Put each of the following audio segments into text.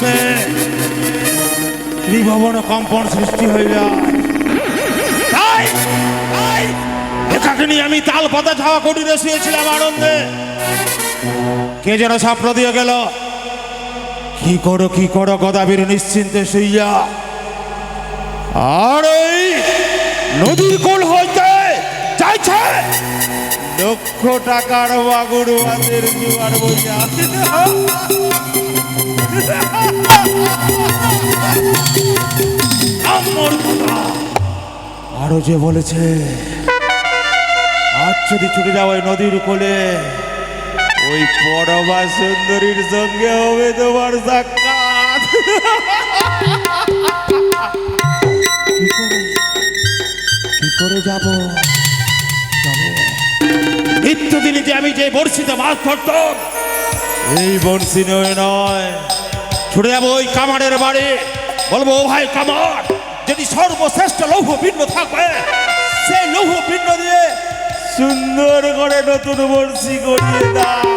আসে ত্রিভুবন কম্পন সৃষ্টি হয়ে যায়। তাই এটাকে নিয়ে আমি তাল পাতা ছাওয়া কুটিরে শুয়েছিলাম আনন্দে। কে যেন স্বপ্ন দিয়ে গেল, কি করো গদাবীর নিশ্চিন্তে শুইয়া। আর এই নদীর কোল হইতে যাইছে লক্ষ টাকার মাগুর মাছের জোয়ার বইয়া। আরো যে বলেছে আজ যদি ছুটে যাও ওই নদীর কোলে, ওই পরমা সুন্দরীর সঙ্গে হবে তোমার সাক্ষাৎ। কি করে যাব? নিত্যদিনই যে আমি যে বড়শিতে মাছ ধরতাম, এই বড়শি নয়, ছুটে যাবো ওই কামারের বাড়ি, বলবো ও ভাই কামার, যদি সর্বশ্রেষ্ঠ লৌহ পিণ্ড থাকবে সেই লৌহ পিণ্ড দিয়ে সুন্দর করে নতুন বড়শি করিয়ে দাও।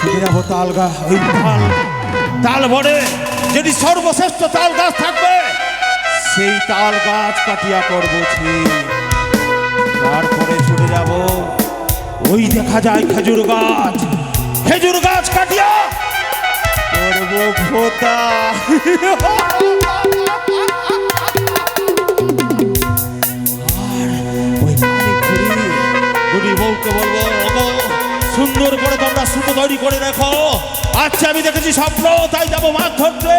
ছুটে যাবো তাল গাছ, ওই তাল ভরে যদি সর্বশ্রেষ্ঠ তাল গাছ থাকবে সেই তাল গাছ কাটিয়া করবো। তারপরে ছুটে যাব ওই দেখা যায় খেজুর গাছ কাটিয়া করবো ফোঁতা। বউকে বলবো সুন্দর করে তোমরা সুতো তৈরি করে রাখো, আচ্ছা আমি দেখেছি স্বপ্ন তাই যাবো মাছ ধরতে,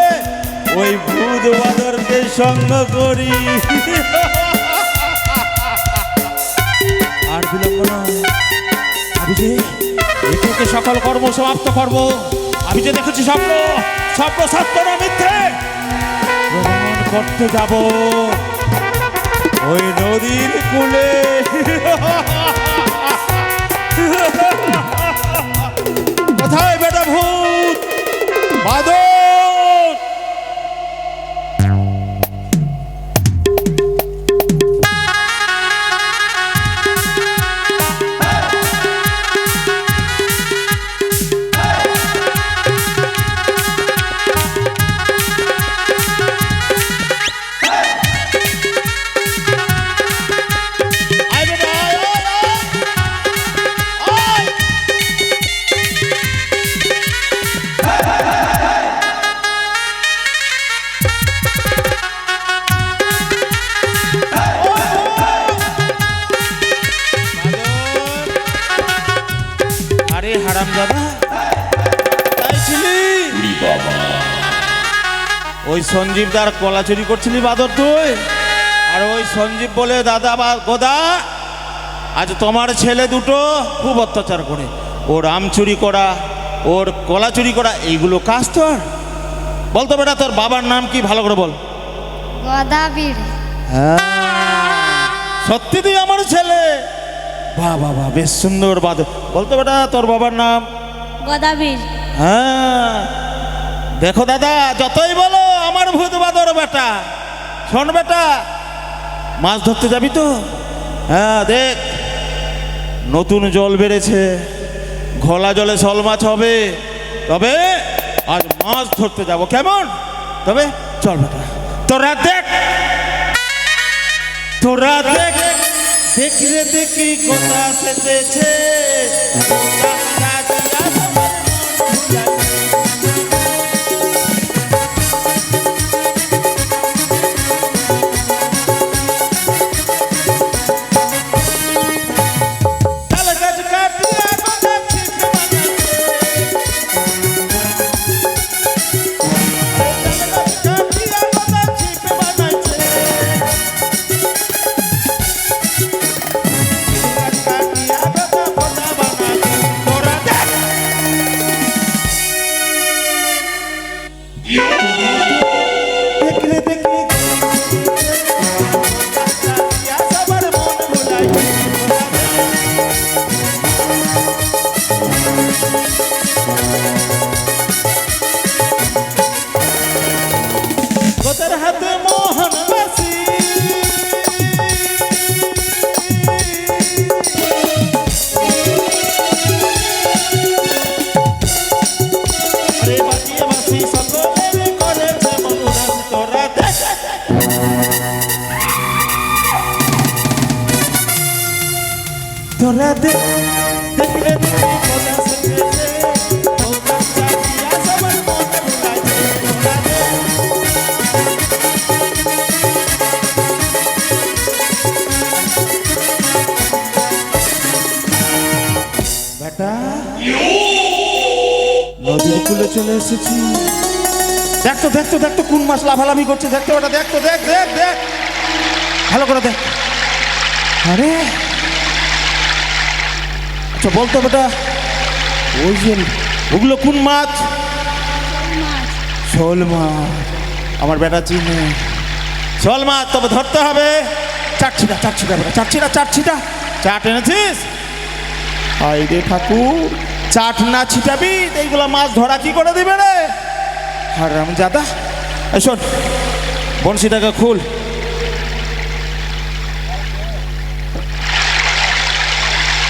ওই ভূত বাদরকে সঙ্গ করি। আর বিলম্ব নয়, আমি যে একে সকল কর্ম সমাপ্ত করবো। আমি যে দেখেছি স্বপ্ন সত্য না মিথ্যে প্রমাণ করতে যাব ওই নদীর কূলে। কোথায় বেটা ভূত বাদর? ওই সঞ্জীবদার কলা চুরি করছিলি বাদর তুই? আর ওই সঞ্জীব বলে দাদা বা গোদা আজ তোমার ছেলে দুটো খুব অত্যাচার করে, ওর আম চুরি করা, ওর কলা চুরি করা, এইগুলো কাজ তোর? বলতো বেটা তোর বাবার নাম কি ভালো করে বল। গদাবীর। হ্যাঁ সত্যি তুই আমার ছেলে? বাহ বাহ বাহ, বেশ সুন্দর বাদর। বলতো বেটা তোর বাবার নাম? গদাবীর। হ্যাঁ দেখো দাদা যতই বলো আমার ভূত বাদর বেটা, শোন বেটা মাছ ধরতে যাবি তো? হ্যাঁ দেখ নতুন জল বেড়েছে, ঘোলা জলে শোল মাছ হবে, তবে আজ মাছ ধরতে যাব কেমন? তবে চল বেটা তোরা দেখ দেখলে দেখি কোথা সেজেছে। তোরা নদীর কূলে চলে এসেছি। দেখতো দেখতো দেখতো কোন মাছ লাফালাফি করছে, দেখতো ওটা, দেখতো, দেখ দেখ দেখ, ভালো করে দেখ। আরে আচ্ছা বলতো বেটা, ওই যে ওগুলো কোন মাছ? শোল মাছ। আমার বেটা চিনে শোল মাছ, তবে ধরতে হবে। চারছিটা চারছিটা বেটা, চারছিটা চারছিটা। চাট এনেছিস? হাই রে ঠাকুর, চাট না ছিটাবি এইগুলো মাছ ধরা কি করে দিবে রে? আর আমি দাদা, এই শোন, বনশিটাকে খুল।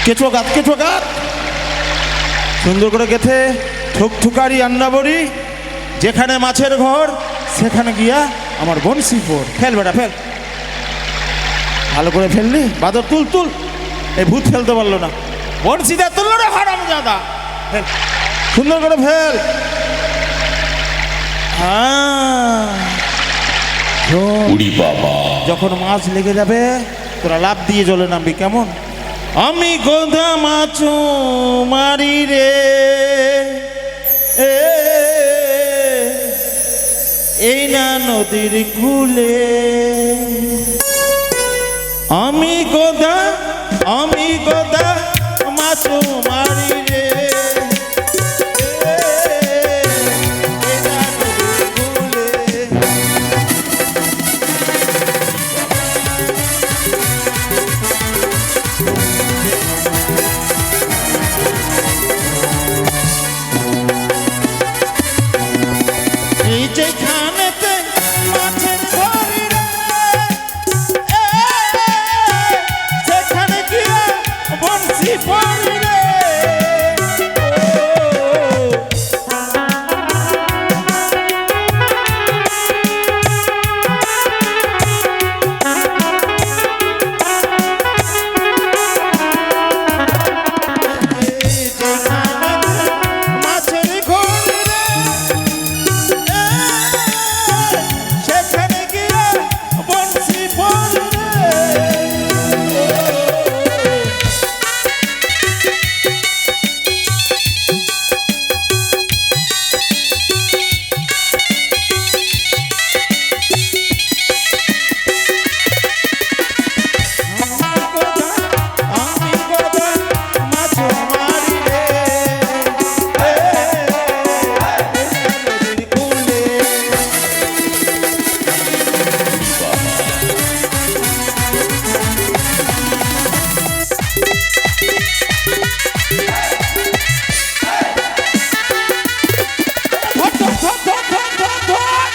কেঁচো গাত, কেঁচো গাত সুন্দর করে গেথে ঠুকঠুকারি আন্নাবড়ি, যেখানে মাছের ঘর সেখানে গিয়া আমার বনশি পর। ফেল বেটা ফেল, ভালো করে ফেললি। বাদর তুল তুল, এই ভূত ফেলতে পারলো না, বনশিটা তুললো রে হারাম দাদা। ফেল, সুন্দর করে ফেল। যখন মাছ লেগে যাবে তোরা লাফ দিয়ে জলে নামবি, কেমন? আমি গোদা মাছ মারি রে, এই না নদীর কূলে। আমি গোদা মাছ মারি রে, এই না নদীর কূলে। এই যেখানেতে মাছের ঘরি রে, সেখানে গিয়া বনশি পড়ি রে। মাছের ঘরি রে, সেখানে গিয়া বনশি পড়ি রে। আমি গোদা মাছ মারি রে, নদীর কূলে। ধর, ধর, ধর, ধর, ধর, ধর, ধর।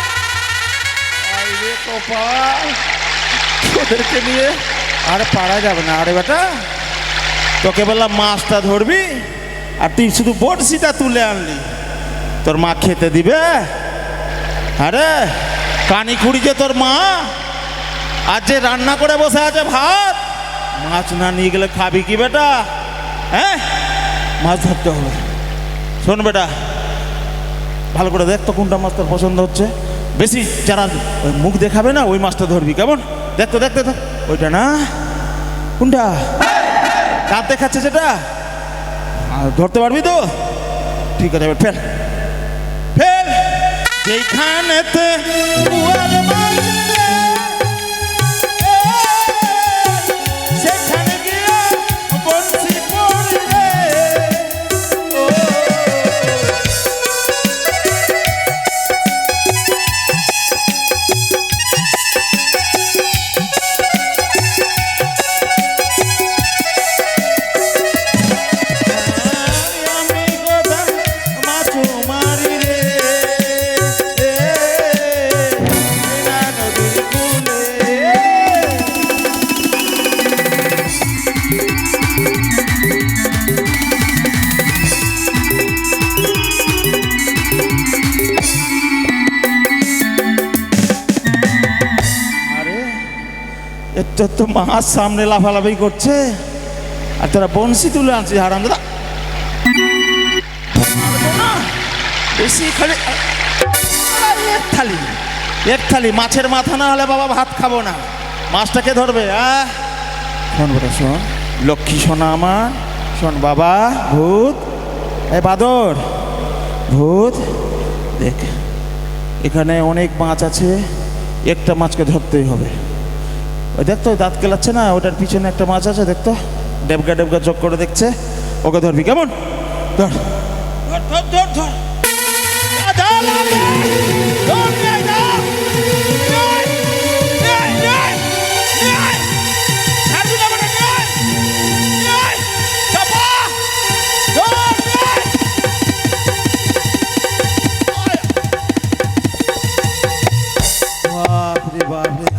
আরে কপাল, ওদেরকে নিয়ে আর পারা যাবে না। আরে বেটা, তোকে বললাম মাছটা ধরবি আর তুই শুধু বড়শিটা তুলে আনলি, তোর মা খেতে দিবে? আরে কানি খুঁড়ি যে তোর মা, আজ যে রান্না করে বসে আছে ভাত, মাছ না নিয়ে গেলে খাবি কি বেটা? হ্যাঁ, মাছ ধরতে হবে। শোন বেটা, ভালো করে দেখ তো কোনটা মাছ তোর পছন্দ হচ্ছে। বেশি যারা ওই মুখ দেখাবে না ওই মাছটা ধরবি, কেমন? দেখতো দেখতে তো, ওইটা না, কোনটা দাঁত দেখাচ্ছে সেটা ধরতে পারবি তো? ঠিক আছে, এবার ফেল ফেল। যেখানেতে পুয়ার মাছ রে, সেখানে গিয়া বনশি পড়ি রে। ও আমি গোদা মাছ মারি রে, এই না নদীর কূলে। আরে এটা তো মাছ সামনে লাফালাফি করছে আর তোরা বনশি তুলে আনছিস হারাম দাদা। বেশি খালি এক থালি মাছের মাথা না হলে বাবা ভাত খাবো না। মাছটাকে ধরবে? শোন বেটা শোন, লক্ষ্মী সোনা আমার, শোন বাবা ভূত এই বাদর ভূত দেখ, এখানে অনেক মাছ আছে, একটা মাছকে ধরতেই হবে। ওই দেখতো দাঁত কেলাচ্ছে না, ওটার পিছনে একটা মাছ আছে, দেখতো ডেবগা ডেবগা চোখ করে দেখছে, ওকে ধরবি কেমন? ধর ধর ধর ধর ধর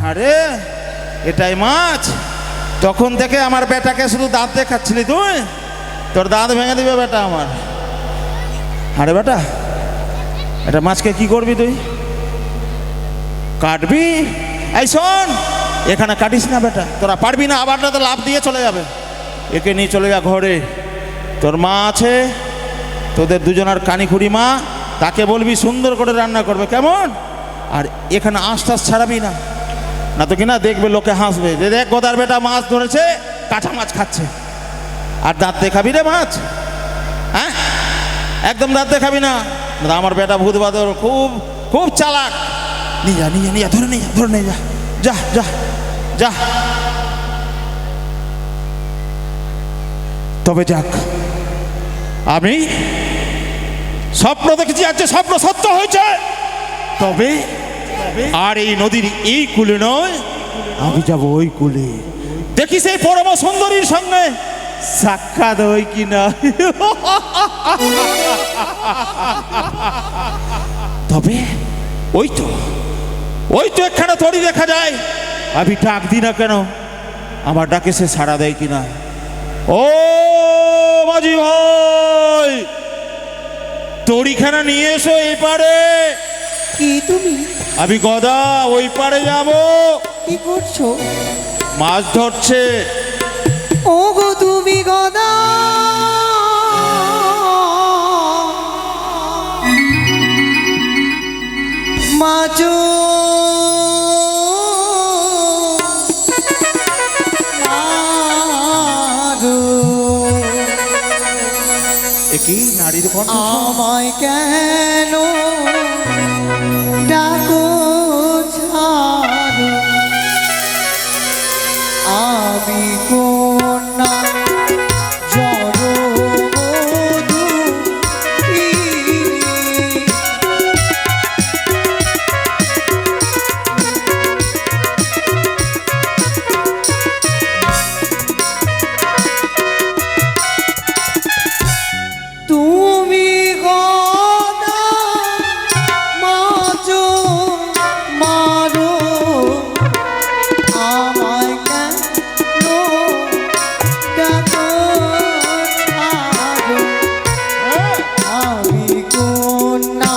আরে এটাই মাছ? তখন থেকে আমার বেটাকে শুধু দাঁত দেখাচ্ছিলি তুই, তোর দাঁত ভেঙে দিবে বেটা আমার। আরে বেটা, এটা মাছকে কি করবি তুই? কাটবি? এই শোন, এখানে কাটিস না বেটা, তোরা পারবি না, আবার তো লাভ দিয়ে চলে যাবে। একে নিয়ে চলে যা ঘরে, তোর মা আছে, তোদের দুজনের কানিখুড়ি মা, তাকে বলবি সুন্দর করে রান্না করবে কেমন? আর এখানে আঁশ টাশ ছাড়াবি না, না তো কিনা দেখবে লোকে হাসবে যে দেখ গোদার বেটা মাছ ধরেছে, কাঁচা মাছ খাচ্ছে। আর দাঁত দেখাবি রে মাছ, হ্যাঁ একদম দাঁত দেখাবি না। আমার বেটা ভূত বাদর খুব খুব চালাক। নিয়ে যা নিয়ে যা, ধরে নিয়ে যা, ধরে নিয়ে যা, যা যা যা। তবে যাক, আমি স্বপ্ন দেখেছি, আজকে স্বপ্ন সত্য হয়েছে। তবে আর এই নদীর এই কূলে নয়, আমি যাব ওই কূলে, দেখি সেই পরম সুন্দরীর সঙ্গে সাক্ষাৎ হই কিনা। তবে ওই তো একখানা তরি দেখা যায়, আমি ডাক দিই না কেন, আমার ডাকে সে সাড়া দেয় কিনা। ও মাঝি ভাই, তরিখানা নিয়ে এসো এই পারে। কি তুমি? আমি গদা ওই পারে যাব। কি করছো? মাছ ধরছে। ও গো তুমি গদা, মাছ কি নারীর কণ্ঠ? আমায় কেন ডাকো ছাড়ো, আমি কন্যা তুমি গদা মাছ মারো, আমায় কেন ডাকো ছাড়ো, আমি কন্যা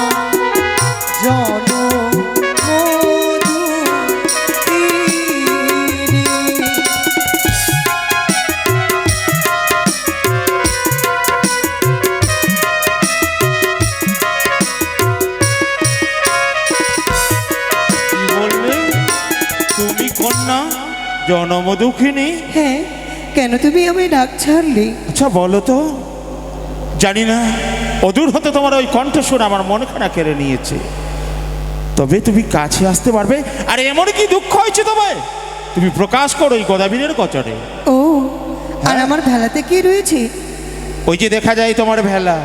জনমদুখিনী। হ্যাঁ, কেন তুমি আমায় ডাক ছাড়লে? আচ্ছা বলো তো, জানি না অদূর হতে তোমার ওই কণ্ঠস্বর আমার মনখানা কেড়ে নিয়েছে, তবে তুমি কাছে আসতে পারবে? আর এমন কি দুঃখ হয়েছে তোমায়, তুমি প্রকাশ করো এই গদাবীরের কচরে। ও, আর আমার ভেলাতে কি রয়েছে? ওই যে দেখা যায় তোমার ভেলা,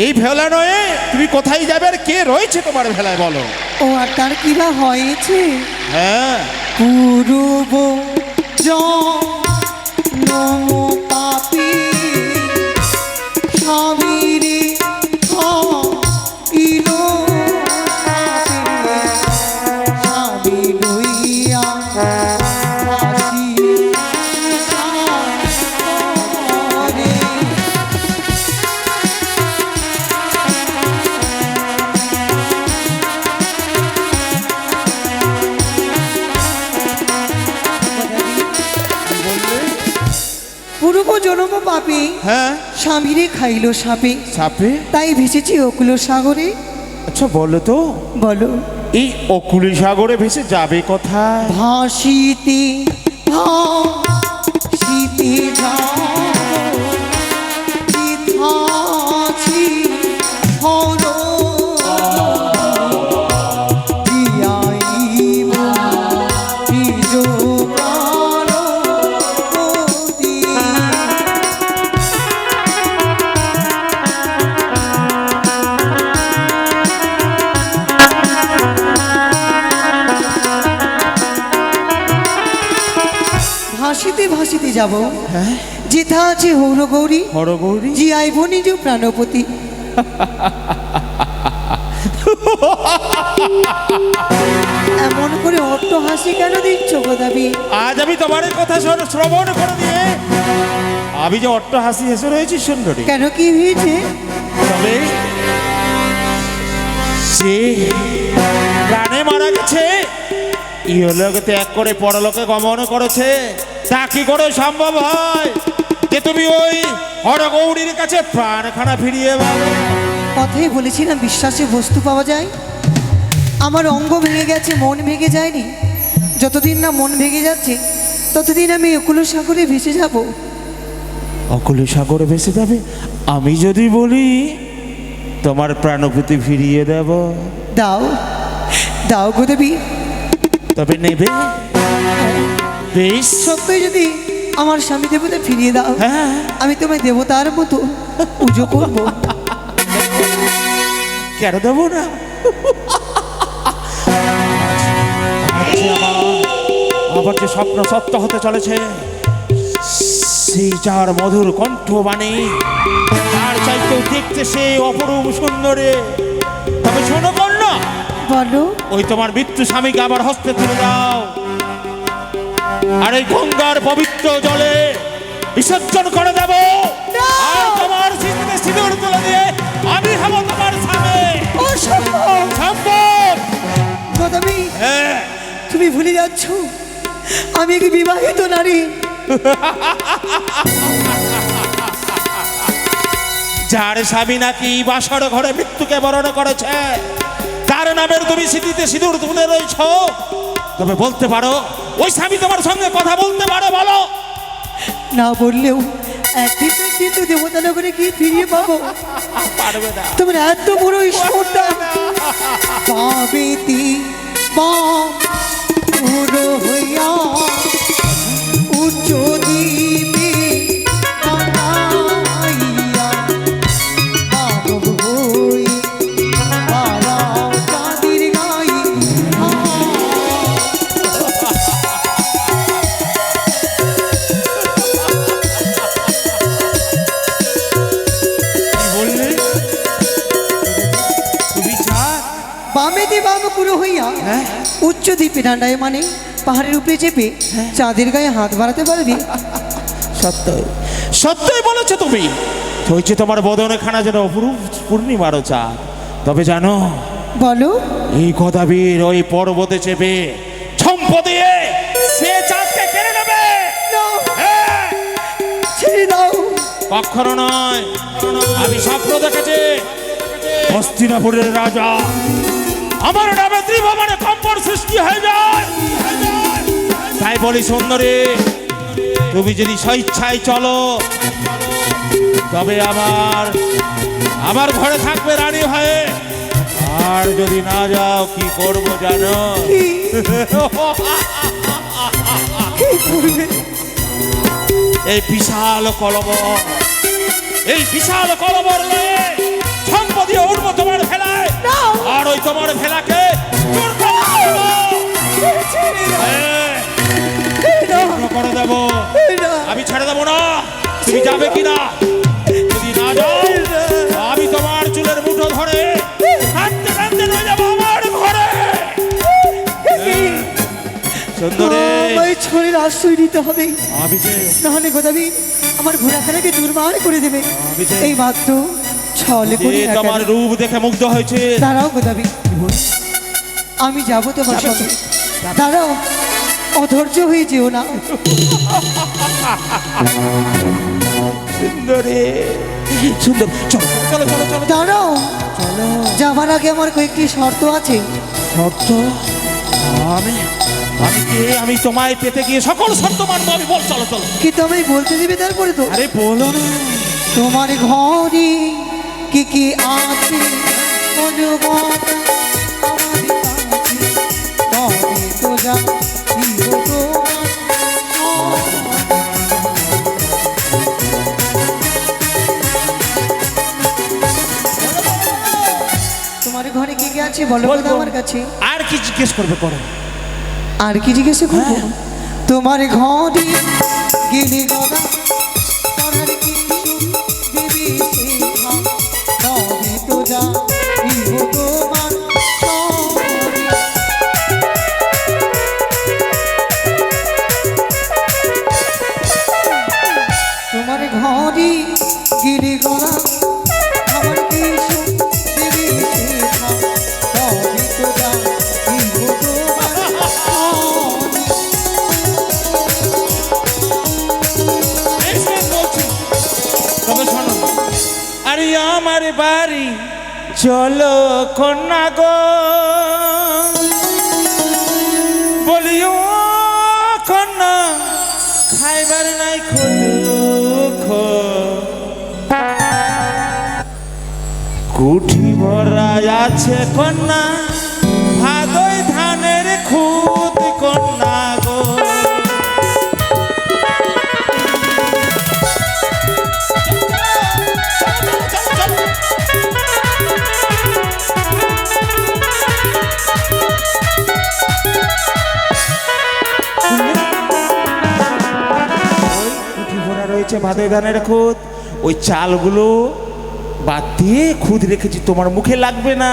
এই ভেলা নয়, তুমি কোথায় যাবে আর কে রয়েছে তোমার ভেলায় বলো? ও, আর তার কি বা হয়েছে? হ্যাঁ, পূর্ব জন্ম পাপী স্বামীরে খাইল সাপে, স্বামী লইয়া ফাঁসি করে। পূর্ব জন্ম পাপী হ্যাঁ, স্বামীরে খাইল সাপে, সাপে? তাই ভেসেছি অকুল সাগরে। আচ্ছা বলো তো, বলো। এই অকুলি সাগরে ভেসে যাবে কোথায়? ভাসিতে ভাসিতে যাও বৃথা ভাসিতে ভাসিতে যাব হ্যাঁ যেথা আছে হৌরগৌরী হরগৌরী জি আইব নিজ প্রাণপতি। এমন করে অট্ট হাসি কেন দিচ্ছ গোদাবি? আজ আমি তোমার এই কথা শ্রবণ করে দিয়ে আমি যে অট্ট হাসি হেসে রয়েছি সুন্দরী, কেন কি হয়েছে? তবে সে প্রাণে মারা গেছে, ইহলোকে ত্যাগ করে পরলোকে গমন করেছে, তা কি করে সম্ভব হয় যে তুমি ওই হরগৌরীর কাছে প্রাণখানা ফিরিয়ে পাবে? কথাই বলেছিলাম বিশ্বাসে বস্তু পাওয়া যায়। আমার অঙ্গ ভেঙে গেছে, মন ভেঙে যায়নি। যতদিন না মন ভেঙে যাচ্ছে ততদিন আমি অকুল সাগরে ভেসে যাব। অকুল সাগরে ভেসে যাবে? আমি যদি বলি তোমার প্রাণপতি ফিরিয়ে দেব, দাও দাও গোদেবী। তবে নেবে? বেশ, সত্যই যদি আমার স্বামী দেবতা ফিরিয়ে দাও, হ্যাঁ আমি তোমায় দেবতার মতো পুজো করব। কেন দেবো না? আবার যে স্বপ্ন সত্য হতে চলেছে, সেই যার মধুর কণ্ঠবাণী, তার চাইতেও দেখতে সে অপরূপ সুন্দরী। তবে শোনো কন্যা, বলো। ওই তোমার মৃত্যু স্বামীকে আবার হস্তে তুলে দাও, আর এই গঙ্গার পবিত্র জলে বিসর্জন করে দেব। আর তোমার স্মৃতিতে সিঁদুর তুলে দিয়ে আমি হব তোমার স্বামী। অসম্ভব। সম্ভব? গোদাবি, হ্যাঁ, তুমি ভুলে যাচ্ছ আমি এক বিবাহিত নারী। যার স্বামী নাকি বাসর ঘরে মৃত্যুকে বরণ করেছে, তার নামের তুমি স্মৃতিতে সিঁদুর তুলে রয়েছ, তবে বলতে পারো ওই স্বামী তোমার সঙ্গে কথা বলতে পারে? বলো। না বললেও একদিন না একদিন তো দেবতা নগরে গিয়ে ফিরিয়ে পাবো। পারবে না। তোমার এত বড় ঈশ্বরটা পাবেতি পুরো হইয়া উচ্চ দ্বীপে বানাইয়া বাবু হই পারা চাঁদের গায়ে। কি বললে? তুমি চাঁদ? বামেতে বাম পুরো হইয়া উচ্চ দ্বীপে ডান্ডায় মানে পাহাড়ের উপরে চেপে চাঁদের গায়ে হাত বাড়াতে পারবি। সত্যই সত্যই বলেছো তুমি। হয়েছে তোমার বদনে খানা যেন অপরূপ পূর্ণিমারও চাঁদ। তবে জানো, বলো। এই গদাবীর ওই পর্বতে চেপে ঝম্প দিয়ে সে চাঁদকে কেড়ে নেবে। হ্যাঁ, ছেড়ে দাও। কখনো নয়। আমি স্বপ্ন দেখেছি, হস্তিনাপুরের রাজা আমার নামে ত্রিভুবনে কম্পন সৃষ্টি হয়ে যায়। তাই বলি সুন্দরী, তুমি যদি স্বেচ্ছায় চলো, তবে আমার ঘরে থাকবে রানী হয়ে। আর যদি না যাও, কি করব জানো? এই বিশাল কলবর, এই বিশাল কলবর লয়ে ঝম্প দিয়ে উঠবো তোমার ভেলায়, আর ওই তোমার ভেলাকে চূর্ণ করে দেবো। আমি ছেড়ে দেবো না। তুমি যাবে কিনা? যদি না যাও, আমি তোমার চুলের মুঠো ধরে টানতে টানতে নিয়ে যাবো আমার ঘরে। সুন্দরী, আমায় ছড়ির আশ্রয় নিতে হবে, আমি যে নাহলে গোদাবি আমার ঘোরাফেরাকে দুর্বার করে দেবে। আমি যে- এই মাত্র ছলে করে যে তোমার রূপ দেখে মুগ্ধ হয়েছে। দাঁড়াও গোদাবি, আমি যাবো তোমার সঙ্গে। দাঁড়াও, অধৈর্য হয়ে যেও না। সুন্দরী, সুন্দর, চলো চলো চলো চলো দাঁড়াও, চলো। যাবার আগে আমার কয়েকটি শর্ত আছে। শর্ত? আমি আমি কে? আমি তোমায় পেতে গিয়ে সকল শর্ত মানবো। আমি বল, চলো চলো। কিন্তু আমি বলতে দিবে তারপরে তো। আরে বলো না। তোমার ঘরে কি কি আছে অনুগত আমার কাছে, তবে তো জানিব তোমার। তোমার ঘরে কি কি আছে বলো তো বলবো। আমার কাছে। আর কি জিজ্ঞেস করবে করো। আর কি জিজ্ঞাসা করবো? হ্যাঁ। তোমার ঘরে গিলি গদা পরার কিছু দিবি শিখা তবে তো যা ইহো তোমার সঙ্গী। তোমার ঘরে গিলি গদা আমার কিছু দিবি শিখা তবে তো যা ইহো তোমার সঙ্গী। তবে শোনো, আরে আমার বাড়ি চলো কন্যা গো, বলিও কন্যা খাইবার নাই দুঃখ, কুঠি ভরা আছে কন্যা ভাদই ধানের খুদ কন্যা গো। রয়েছে ভাদে ধানের খুদ, ওই চালগুলো বাদ দিয়ে খুদ রেখেছি, তোমার মুখে লাগবে না,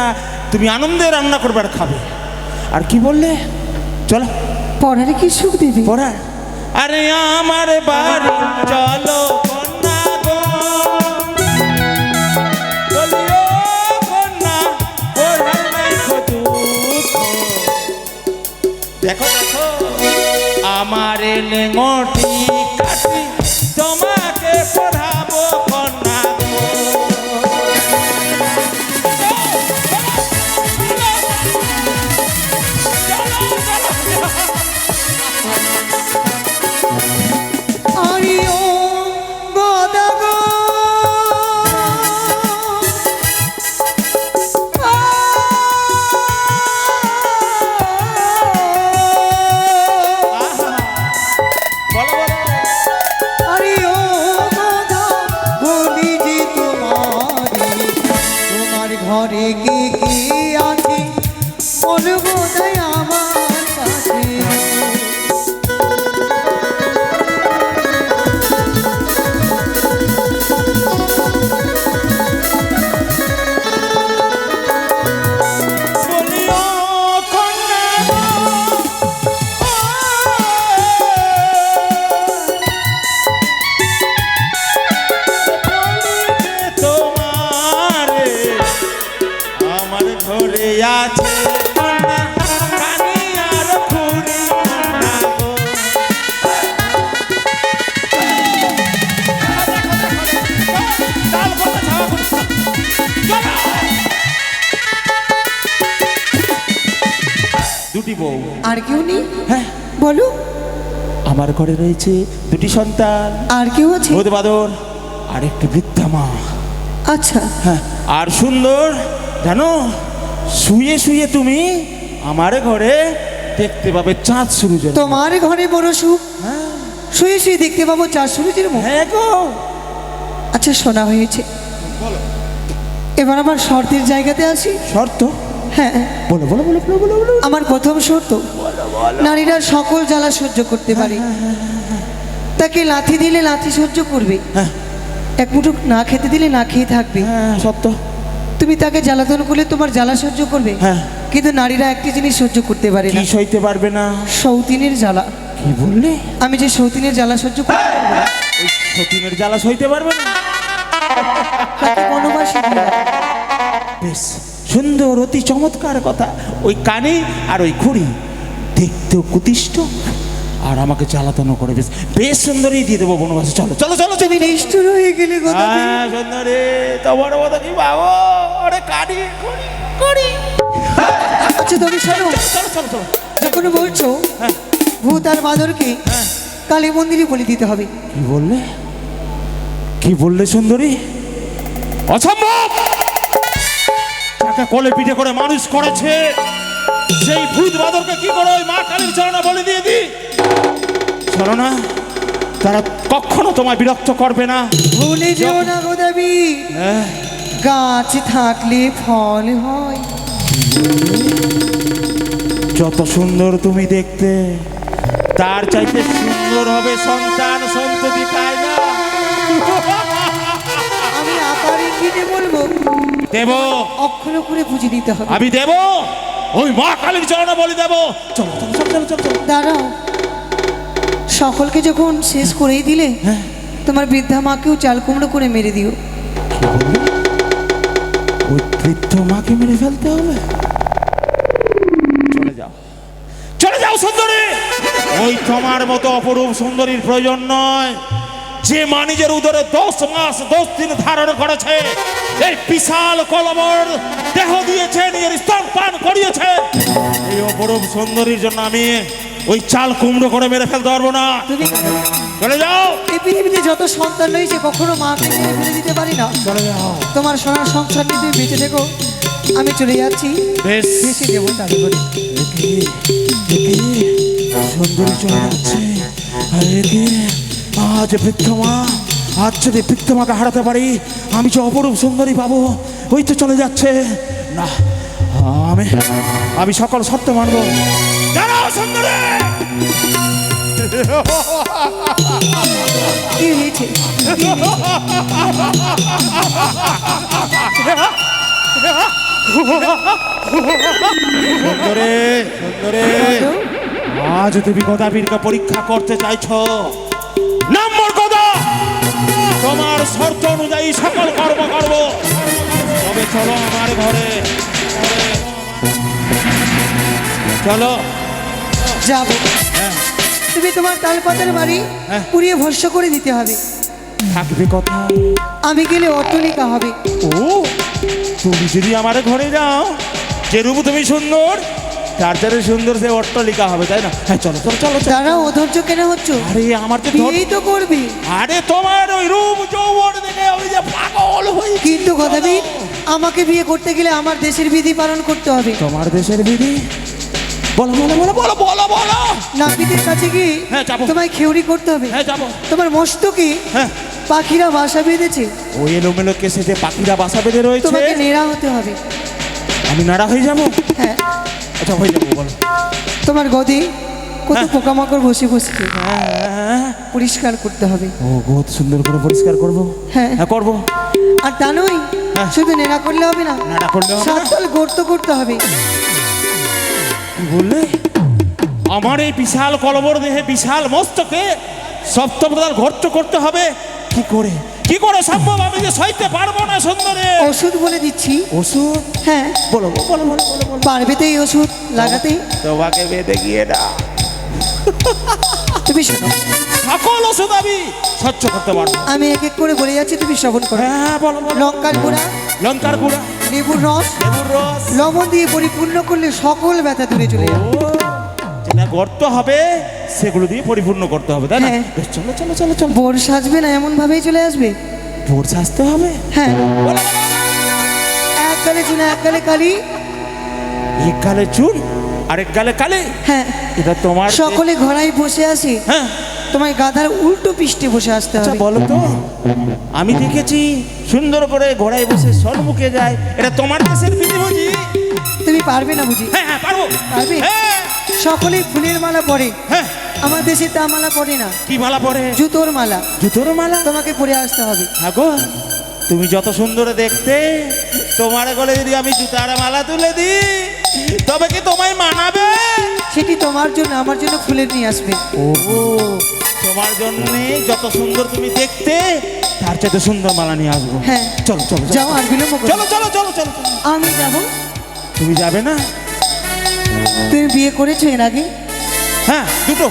তুমি আনন্দে রান্না করবে আর খাবে। আর কি বললে? চলো পরার কি সুখ দিবি? পড়া। আরে আমার বাড়ি চলো কন্যা গো, বলিও কন্যা পড়ার নাই দুঃখ। দেখো দেখো আমার লেঙ্গটি কাটি তোমাকে পড়াবো কন্যা গো। আরে ও গদা গো বলো বলো। আরে ও গদা বলি যে তোমার ঘরে কি কি আছে বলো গোদাই আমার কাছে। বলিও কন্যা গো, বলিবে তোমারে আমার ঘরে আছে কন্যা কানি আর খুড়ি কন্যা গো। দুটি বউ। আর কেউ নেই? হ্যাঁ, বলো। আমার ঘরে রয়েছে দুটি সন্তান, আর কেউ আছে? ভূত বাদর আর একটি বৃদ্ধা মা। আচ্ছা, হ্যাঁ, আর সুন্দর জানো, শুয়ে শুয়ে তুমি আমার ঘরে দেখতে পাবে চাঁদ সূর্য। তোমার ঘরে বড় সুখ, হ্যাঁ শুয়ে শুয়ে দেখতে পাবো চার সূর্যের মুখ। হ্যাঁ গো। আচ্ছা, শোনা হয়েছে, এবার আমার শর্তের জায়গাতে আসি। শর্ত? হ্যাঁ, বলো বলো বলো বলো বলো বলো। আমার প্রথম শর্ত, নারীরা সকল জ্বালা সহ্য করতে পারে। তাকে লাথি দিলে লাথি সহ্য করবে, হ্যাঁ এক মুঠো না খেতে দিলে না খেয়ে থাকবে। হ্যাঁ সত্য। তুমি তাকে জ্বালাতন করলে তোমার জ্বালা সহ্য করবে। হ্যাঁ। কিন্তু নারীরা একটি জিনিস সহ্য করতে পারে কি না, সইতে পারবে না? সৌতিনের জ্বালা। কি বললে? আমি যে সৌতিনের জ্বালা সহ্য করতে পারবো না, ওই সতীনের জ্বালা সইতে পারবে না? তাকে বনবাসী দিয়ে দাও। বেশ সুন্দর, অতি চমৎকার কথা। ওই কানে আর ওই খুঁড়ি দেখতেও কুতিষ্ঠ, আর আমাকে জ্বালাতনও করে। বেশ বেশ সুন্দরই দিয়ে দেবো বনবাসে। চলো চলো চলো। তুমি নিষ্ঠুর হয়ে গেলে কথা। হ্যাঁ সুন্দরী, তোমার মতো কি বাবু, ওরে কানি খুঁড়ি খুঁড়ি। আচ্ছা, তুমি শোনো, চলো চলো চলো। যখন বলছো হ্যাঁ ভূত আর বাঁদরকে হ্যাঁ। কালী মন্দিরে বলে দিতে হবে, কি বললে? কি বললে সুন্দরী? অসম্ভব! তাকে কোলে পিঠে করে মানুষ করেছে, সেই ভূত বাদরকে কি করে ওই মা কালীর চরণে বলে দিয়ে দি? শোনো না, তারা কখনো তোমায় বিরক্ত করবে না। ভুলে যেও না গো দেবী, হ্যাঁ, গাছ থাকলে ফল হয়। যত সুন্দর তুমি দেখতে, তার চাইতে সুন্দর হবে সন্তান সন্ততি, তাই না? আমি আকার ইঙ্গিতে বলবো, দেব, অক্ষর করে বুঝে নিতে হবে। আমি দেব, ওই মা কালীর চরণে বলি দেব। চলো চলো চলো চলো চলো চলো। দাঁড়াও, সকলকে যখন শেষ করেই দিলে, হ্যাঁ। তোমার বৃদ্ধা মাকেও চাল কুমড়ো করে মেরে দিও। ওই বৃদ্ধ মাকে মেরে ফেলতে হবে? চলে যাও, চলে যাও সুন্দরী। ওই তোমার মতো অপরূপ সুন্দরীর প্রয়োজন নয়। যে মা নিজের উদরে 10 মাস 10 দিন ধারণ করেছে, এই বিশাল কলবর দেহ দিয়েছে, নিজের স্তন পান করিয়েছে, এই অপরূপ সুন্দরীর জন্য আমি ওই চাল কুমড়ো করে মেরে ফেলতে পারবো না। তুমি চলে যাও। এই পৃথিবীতে যত সন্তান রয়েছে কখনো মাকে মেরে ফেলে দিতে পারি না। চলে যাও। তোমার সোনার সংসার নিয়ে তুমি বেঁচে থেকো, আমি চলে যাচ্ছি। বেশ। বেশি দেবো তাহলে করে। সুন্দরী চলে যাচ্ছে। আর একে আজ বৃদ্ধমা, আজ যদি বৃদ্ধমাকে হারাতে পারি, আমি যে অপরূপ সুন্দরী পাবো। ওই তো চলে যাচ্ছে। না, আমি আমি সকল শর্ত মানব। দাঁড়াও সুন্দরী। কি হয়েছে? সুন্দরী, সুন্দরী, আজ তুমি গদাবীরকে পরীক্ষা করতে চাইছো। নম্বর গদা, তোমার শর্ত অনুযায়ী সকল কর্ম করব। তবে চলো আমার ঘরে, চলো। যাবো। হ্যাঁ, তুমি তোমার তালপাতার বাড়ি হ্যাঁ। পুড়িয়ে ভস্য করে দিতে হবে। থাকবে কথা। আমি গেলে অট্টলিকা হবে। ও, তুমি যদি আমার ঘরে যাও, যেরূপ তুমি সুন্দর, তার যারে সুন্দর সে অট্টালিকা হবে, তাই না? হ্যাঁ, চলো চলো চলো চলো। দাঁড়াও, অধৈর্য কেন হচ্ছ? আরে আমার তো বিয়েই তো করবি। আরে তোমার ওই রূপ যৌবন দেখে আমি যে পাগল হই। কিন্তু গদাবীর, আমাকে বিয়ে করতে গেলে আমার দেশের বিধি পালন করতে হবে। তোমার দেশের বিধি? বলো বলো বলো বলো বলো বলো। নাপিতের কাছে গিয়ে হ্যাঁ, যাবো। তোমায় খেউরি করতে হবে। হ্যাঁ, যাবো। তোমার মস্তকে হ্যাঁ, পাখিরা বাসা বেঁধেছে, ওই এলোমেলো কেসে যে পাখিরা বাসা বেঁধে রয়েছে, তোমাকে নেড়া হতে হবে। আমি নাড়া হয়ে যাবো? হ্যাঁ, আচ্ছা, হয়ে যাবো, বলো। তোমার গদি কত হ্যাঁ। পোকামাকড় বসে বসে হ্যাঁ, পরিষ্কার করতে হবে। ও বহুত সুন্দর করে পরিষ্কার করবো। হ্যাঁ। হ্যাঁ, করবো। আর তা নয়, হ্যাঁ। শুধু নেড়া করলে হবে না, নাড়া করলে হবে না? সাততল গর্ত করতে হবে। কি বললে? আমার এই বিশাল কলবর দেহে বিশাল মস্তকে সপ্তমদাল ঘট্ট করতে হবে? কি করে, কি করে সম্ভব? আমি যে সইতে পারবো না সুন্দরে। ওষুধ বলে দিচ্ছি। ওষুধ? হ্যাঁ, বলো বলো বলো বলো বলো বলো। পারবে তো এই ওষুধ লাগাতে? তোমাকে বেঁধে গিয়ে না, তুমি শোনো, সকল ওষুধ আমি সহ্য করতে পারবো। আমি এক এক করে বলে যাচ্ছি, তুমি শ্রবণ করো। হ্যাঁ, বলো বলো। লঙ্কার গুঁড়া, লঙ্কার গুঁড়া, লেবুর রস, লেবুর রস, লবণ দিয়ে পরিপূর্ণ করলে সকল ব্যথা দূরে চলে ও, যাবে। যেটা গর্ত হবে সেগুলো দিয়ে পরিপূর্ণ করতে হবে, তাই না? হ্যাঁ। বেশ, চলো চলো চলো চলো। বোর সাজবে না, এমন ভাবেই চলে আসবে। ভোর সাজতে হবে? হ্যাঁ, বলো। এক গালে চুনা, এক গালে কালি। এক গালে চুন আরেক গালে কালি? হ্যাঁ, এটা তোমার সকলে ঘোড়ায় বসে আসে, হ্যাঁ। তোমায় গাধার উল্টো পৃষ্ঠে বসে আসতে আচ্ছা, হবে। বলো তো, আমি দেখেছি সুন্দর করে ঘোড়ায় বসে সম্মুখে যায়, এটা তোমার দেশের বিধি বুঝি? তুমি পারবে না বুঝি? হ্যাঁ হ্যাঁ, পারবো। পারবে? হ্যাঁ সকলেই ফুলের মালা পরে, হ্যাঁ। আমার দেশে তা মালা পরে না, কি মালা পরে? জুতোর মালা। জুতোর মালা? তোমাকে পরে আসতে হবে। আগো, তুমি যত সুন্দর দেখতে, তোমার গলে যদি আমি জুতার মালা তুলে দিই, তবে কি তোমায় মানাবে? সেটি তোমার জন্য, আমার জন্য ফুলের নিয়ে আসবে। ও, তোমার জন্য যত সুন্দর তুমি দেখতে, তার চাইতে সুন্দর মালা নিয়ে আসবো। হ্যাঁ। চলো চলো চলো। যাও, আর বিলম্ব করো না। চলো চলো চলো চলো চলো। আমি যাব। তুমি যাবে না? তুমি বিয়ে করেছো এর আগে? হ্যাঁ, দুটো।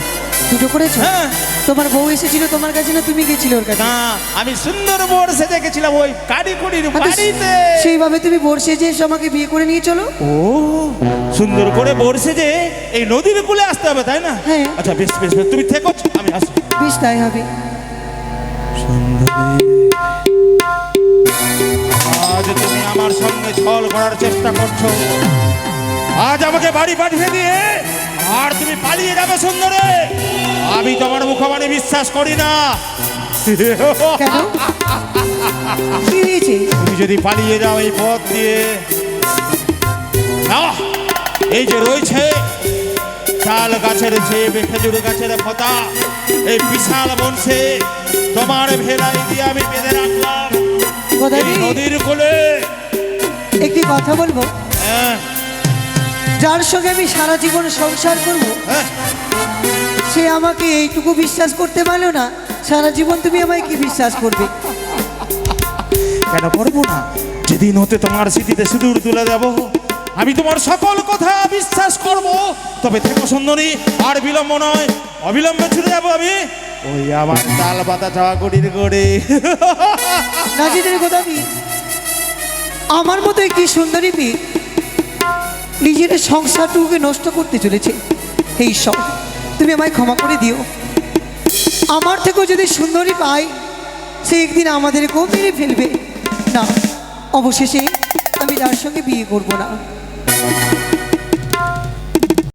দুটো করেছো? হ্যাঁ। তোমার বউ এসেছিল তোমার কাছে না তুমি গেছিলে ওর কাছে? না, আমি সুন্দর বোর সেজে গেছিলাম ওই কারিকুড়ির বাড়িতে। সেইভাবে তুমি বর্ষে যে এসে আমাকে বিয়ে করে নিয়ে চলো। ও, সুন্দর করে বোর সেজে এই নদীর কূলে আসতে হবে, তাই না? হ্যাঁ। আচ্ছা, বেশ বেশ বেশ, তুমি থেকো, আমি আসবো। বেশ, তাই হবে। আজ তুমি আমার সঙ্গে ছল করার চেষ্টা করছো, আজ আমাকে বাড়ি পাঠিয়ে দিয়ে আর তুমি পালিয়ে যাবে সুন্দরে, আমি তোমার মুখবাণী বিশ্বাস করি না। কেন? কি হয়েছে? তুমি যদি পালিয়ে যাও এই পথ দিয়ে, না, এই যে রয়েছে তাল গাছের ঝেপ খেজুর গাছের পাতা এই বিশাল বংশে তোমার ভেলাই দিয়ে আমি বেঁধে রাখলাম এই গদাবীর নদীর কোলে। একটি কথা বলবো, হ্যাঁ, যার সঙ্গে আমি সারা জীবন সংসার করব, হ্যাঁ। সে আমাকে এইটুকু বিশ্বাস করতে পারলো না, সারা জীবন তুমি আমায় কি বিশ্বাস করবে? কেন করবো না? যেদিন হতে তোমার স্মৃতিতে সিঁদুর তুলে দেব আমি তোমার সকল কথা বিশ্বাস করব। তবে থেকো সুন্দরী, আর বিলম্ব নয়, অবিলম্বে ছুটে যাবো আমি ওই আমার তাল পাতা চাওয়া গড়ির গড়ে। না জেনে গদাবীর, আমার মতো একটি সুন্দরী মেয়ে নিজের সংসারটুকুকে নষ্ট করতে চলেছে। হে ঈশ্বর, তুমি আমায় ক্ষমা করে দিও। আমার থেকেও যদি সুন্দরী পাই, সে একদিন আমাদেরকেও মেরে ফেলবে। না, অবশেষে আমি তার সঙ্গে বিয়ে করব না।